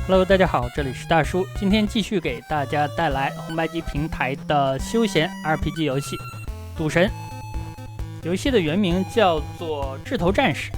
Hello， 大家好，这里是大叔，今天继续给大家带来红白机平台的休闲 RPG 游戏《赌神》。游戏的原名叫做《智头战士》。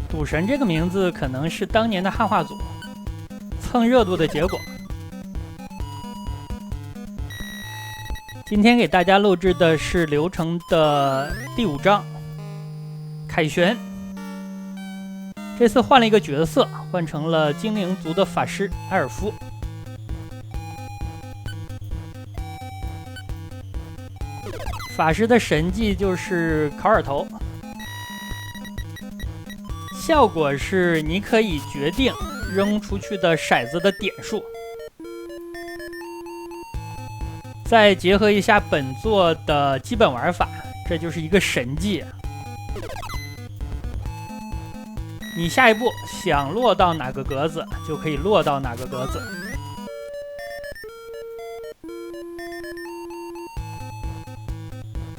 赌神这个名字可能是当年的汉化组蹭热度的结果。今天给大家录制的是流程的第5章，凯旋。这次换了一个角色，换成了精灵族的法师埃尔夫。法师的神技就是烤耳头，效果是你可以决定扔出去的骰子的点数。再结合一下本作的基本玩法，这就是一个神技。你下一步想落到哪个格子，就可以落到哪个格子。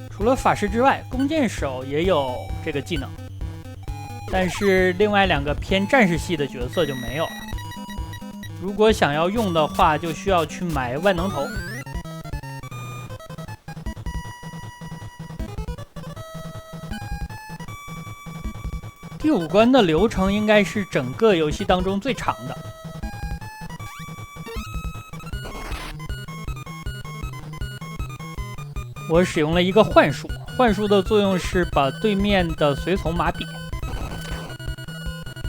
除了法师之外，弓箭手也有这个技能，但是另外2个偏战士系的角色就没有了。如果想要用的话，就需要去买万能头。第5关的流程应该是整个游戏当中最长的。我使用了一个幻术，幻术的作用是把对面的随从麻痹，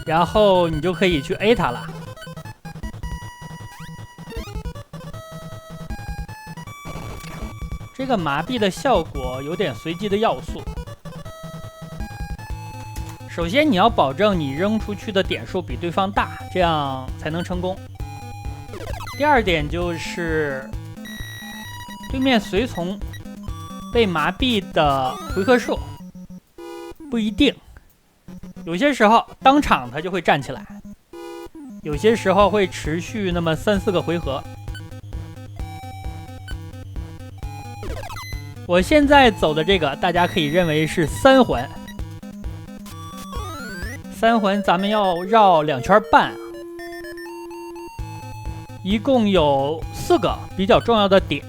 然后你就可以去 A 他了。这个麻痹的效果有点随机的要素。首先，你要保证你扔出去的点数比对方大，这样才能成功。第2点就是，对面随从被麻痹的回合数不一定，有些时候当场他就会站起来，有些时候会持续那么3、4个回合。我现在走的这个，大家可以认为是3环。3环咱们要绕2圈半，一共有4个比较重要的点。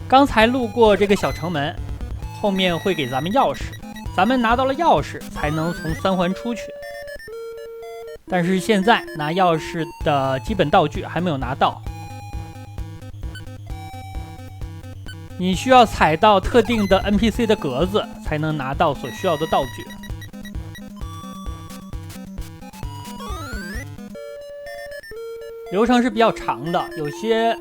刚才路过这个小城门，后面会给咱们钥匙，咱们拿到了钥匙才能从3环出去。但是现在拿钥匙的基本道具还没有拿到，你需要踩到特定的 NPC 的格子才能拿到所需要的道具。流程是比较长的，有些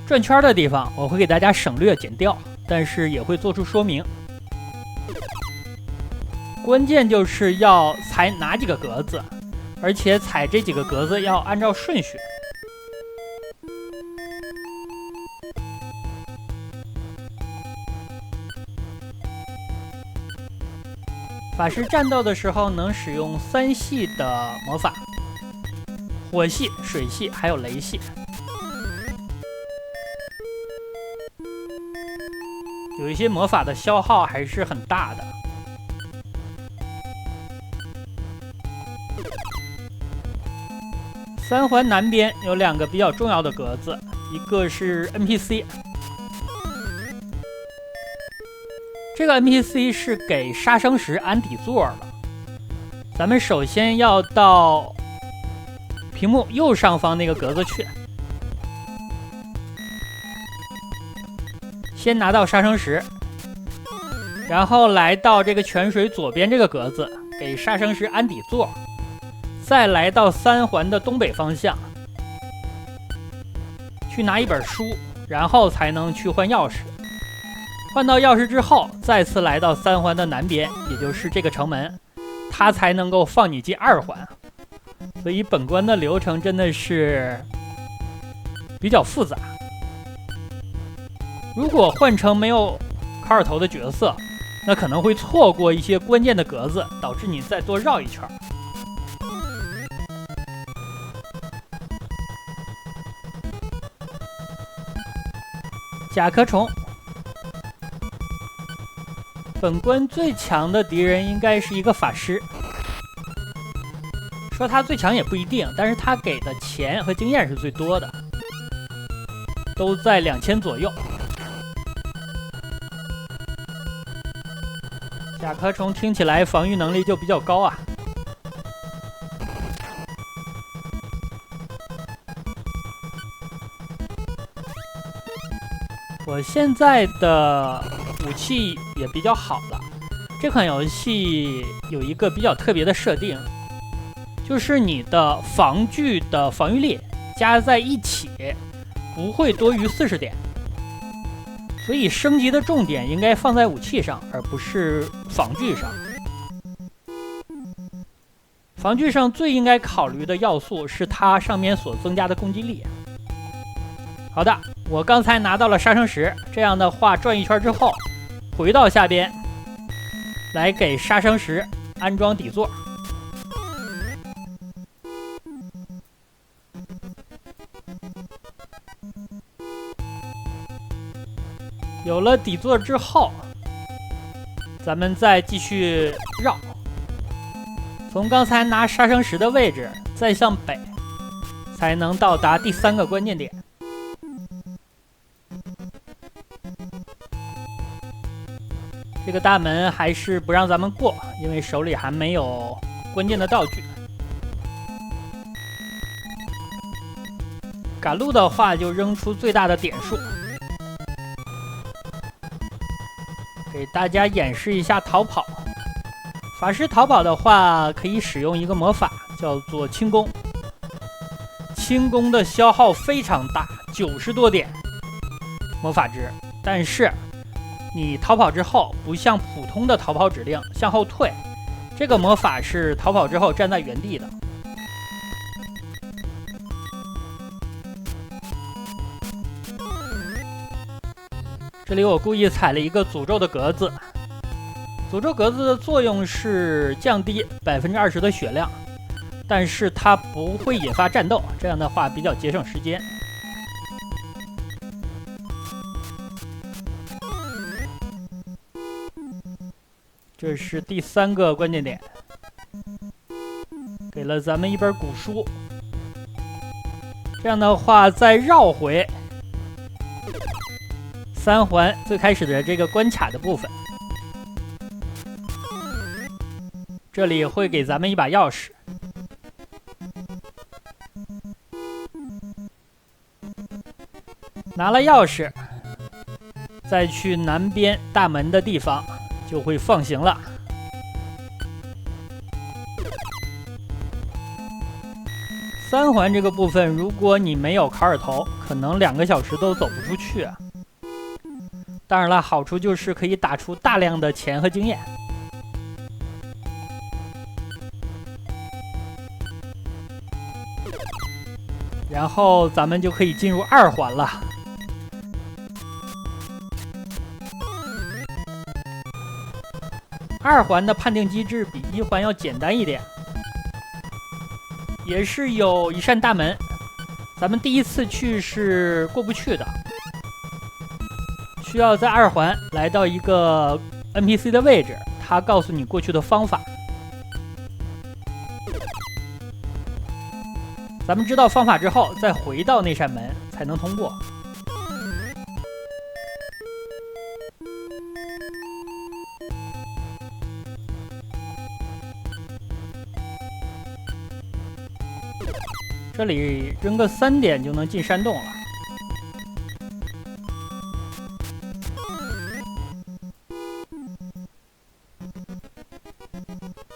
转圈的地方我会给大家省略剪掉，但是也会做出说明。关键就是要踩哪几个格子，而且踩这几个格子要按照顺序。法师战斗的时候能使用3系的魔法。火系、水系还有雷系，有一些魔法的消耗还是很大的。3环南边有2个比较重要的格子，一个是 NPC， 这个 NPC 是给杀生石安底座的。咱们首先要到屏幕右上方那个格子去，先拿到杀生石，然后来到这个泉水左边这个格子，给杀生石安底座，再来到3环的东北方向，去拿一本书，然后才能去换钥匙。换到钥匙之后，再次来到3环的南边，也就是这个城门，它才能够放你进2环。所以本关的流程真的是比较复杂。如果换成没有卡尔头的角色，那可能会错过一些关键的格子，导致你再多绕一圈。甲壳虫，本关最强的敌人应该是一个法师，说它最强也不一定，但是它给的钱和经验是最多的，都在2000左右。甲壳虫听起来防御能力就比较高啊。我现在的武器也比较好了。这款游戏有一个比较特别的设定，就是你的防具的防御力加在一起不会多于40点。所以升级的重点应该放在武器上，而不是防具上。防具上最应该考虑的要素是它上面所增加的攻击力。好的，我刚才拿到了杀生石，这样的话转一圈之后，回到下边来给杀生石安装底座。有了底座之后，咱们再继续绕，从刚才拿杀生石的位置再向北，才能到达第3个关键点。这个大门还是不让咱们过，因为手里还没有关键的道具。赶路的话就扔出最大的点数。给大家演示一下逃跑。法师逃跑的话，可以使用一个魔法，叫做轻功。轻功的消耗非常大，90多点魔法值。但是你逃跑之后，不像普通的逃跑指令向后退，这个魔法是逃跑之后站在原地的。这里我故意踩了一个诅咒的格子，诅咒格子的作用是降低20%的血量，但是它不会引发战斗，这样的话比较节省时间。这是第3个关键点，给了咱们一本古书。这样的话再绕回3环最开始的这个关卡的部分，这里会给咱们一把钥匙。拿了钥匙，再去南边大门的地方就会放行了。3环这个部分，如果你没有卡尔头，可能2个小时都走不出去啊。当然了，好处就是可以打出大量的钱和经验。然后咱们就可以进入2环了。2环的判定机制比1环要简单一点，也是有一扇大门，咱们第一次去是过不去的。需要在2环来到一个 NPC 的位置，他告诉你过去的方法。咱们知道方法之后，再回到那扇门才能通过。这里扔个3点就能进山洞了。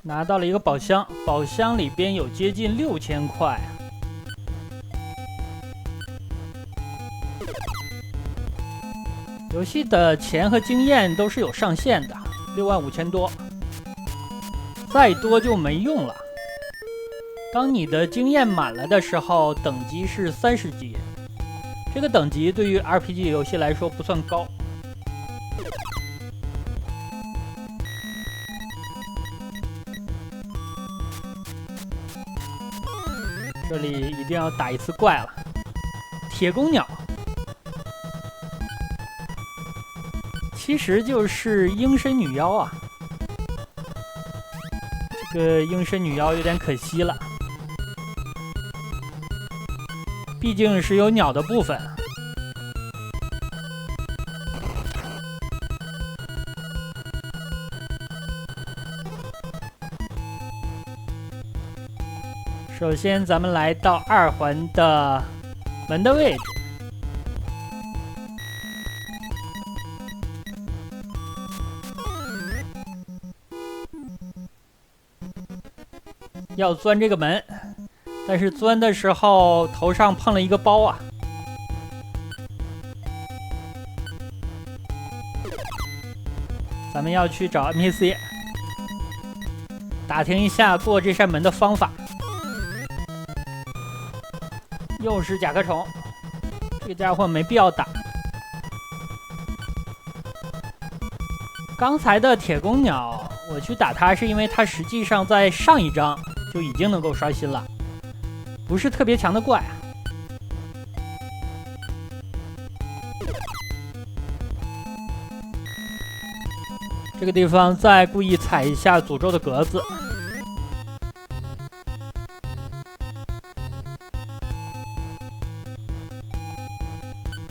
拿到了一个宝箱，宝箱里边有接近6000块。游戏的钱和经验都是有上限的，65000多，再多就没用了。当你的经验满了的时候，等级是30级，这个等级对于 RPG 游戏来说不算高。这里一定要打一次怪了，铁公鸟，其实就是鹰身女妖啊。这个鹰身女妖有点可惜了，毕竟是有鸟的部分。首先，咱们来到2环的门的位置。要钻这个门，但是钻的时候头上碰了一个包啊。咱们要去找 NPC， 打听一下过这扇门的方法。又是甲壳虫，这个家伙没必要打。刚才的铁公鸟，我去打它是因为它实际上在上一章就已经能够刷新了，不是特别强的怪啊。这个地方再故意踩一下诅咒的格子。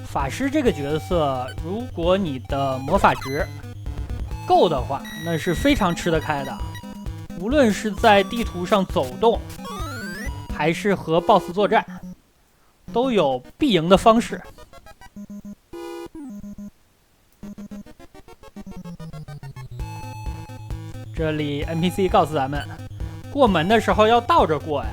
法师这个角色，如果你的魔法值够的话，那是非常吃得开的。无论是在地图上走动，还是和 BOSS 作战，都有必赢的方式。这里 NPC 告诉咱们，过门的时候要倒着过呀。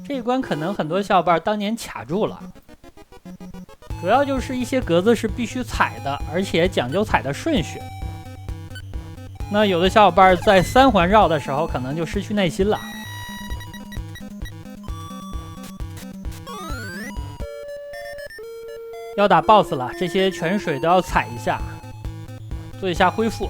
这一关可能很多小伙伴当年卡住了，主要就是一些格子是必须踩的，而且讲究踩的顺序。那有的小伙伴在3环绕的时候，可能就失去耐心了。要打 BOSS 了，这些泉水都要踩一下，做一下恢复。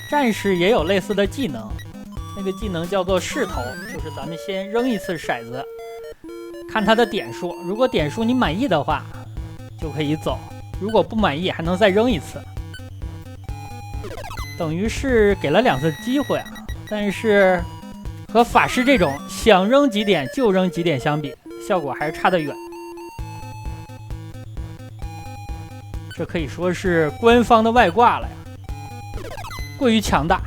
战士也有类似的技能，那个技能叫做势头，就是咱们先扔一次骰子，看它的点数，如果点数你满意的话，就可以走；如果不满意，还能再扔一次。等于是给了2次机会啊，但是和法师这种想扔几点就扔几点相比，效果还是差得远。这可以说是官方的外挂了呀，过于强大。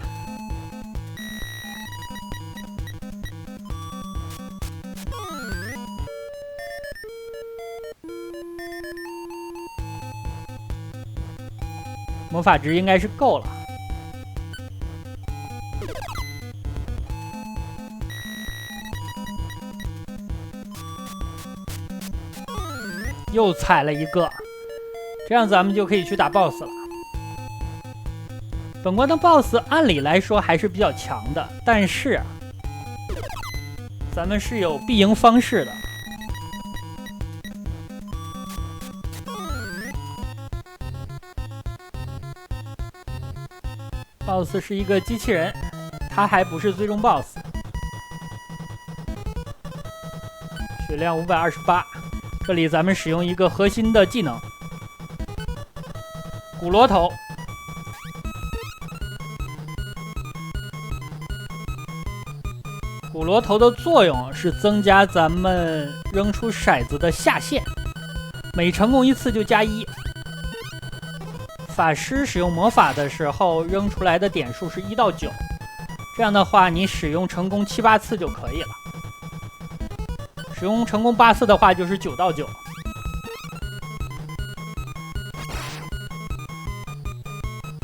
魔法值应该是够了。又踩了一个，这样咱们就可以去打 BOSS 了。本关的 BOSS 按理来说还是比较强的，但是咱们是有必赢方式的。BOSS 是一个机器人，他还不是最终 BOSS。血量528，这里咱们使用一个核心的技能——鼓螺头。鼓螺头的作用是增加咱们扔出骰子的下限，每成功1次就加1。法师使用魔法的时候扔出来的点数是1到9，这样的话你使用成功7、8次就可以了。使用成功8次的话就是9到9。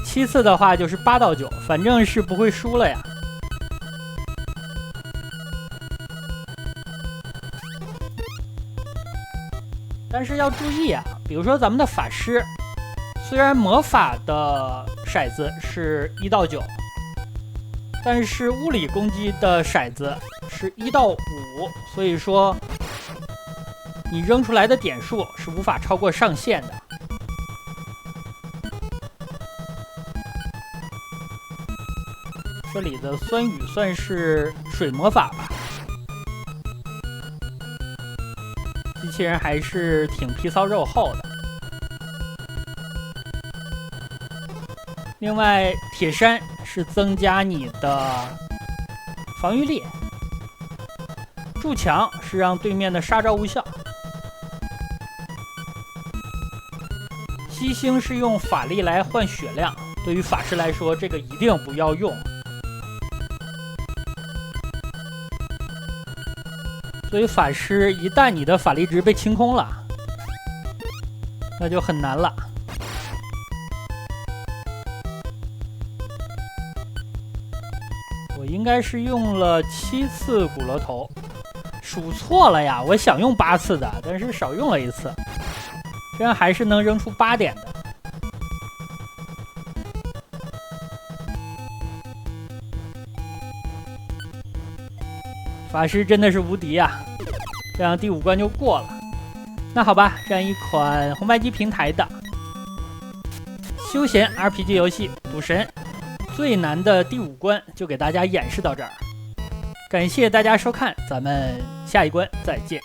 7次的话就是8到9，反正是不会输了呀。但是要注意啊，比如说咱们的法师，虽然魔法的骰子是1到9，但是物理攻击的骰子是1到5，所以说你扔出来的点数是无法超过上限的。这里的酸雨算是水魔法吧。机器人还是挺皮糙肉厚的。另外，铁山是增加你的防御力，筑墙是让对面的杀招无效，吸星是用法力来换血量，对于法师来说，这个一定不要用。所以法师一旦你的法力值被清空了，那就很难了。我应该是用了7次骨骼头，数错了呀！我想用8次的，但是少用了1次，这样还是能扔出8点的。法师真的是无敌呀！这样第5关就过了。那好吧，这样一款红白机平台的休闲 RPG 游戏《赌神》最难的第5关就给大家演示到这儿。感谢大家收看，咱们下一关再见。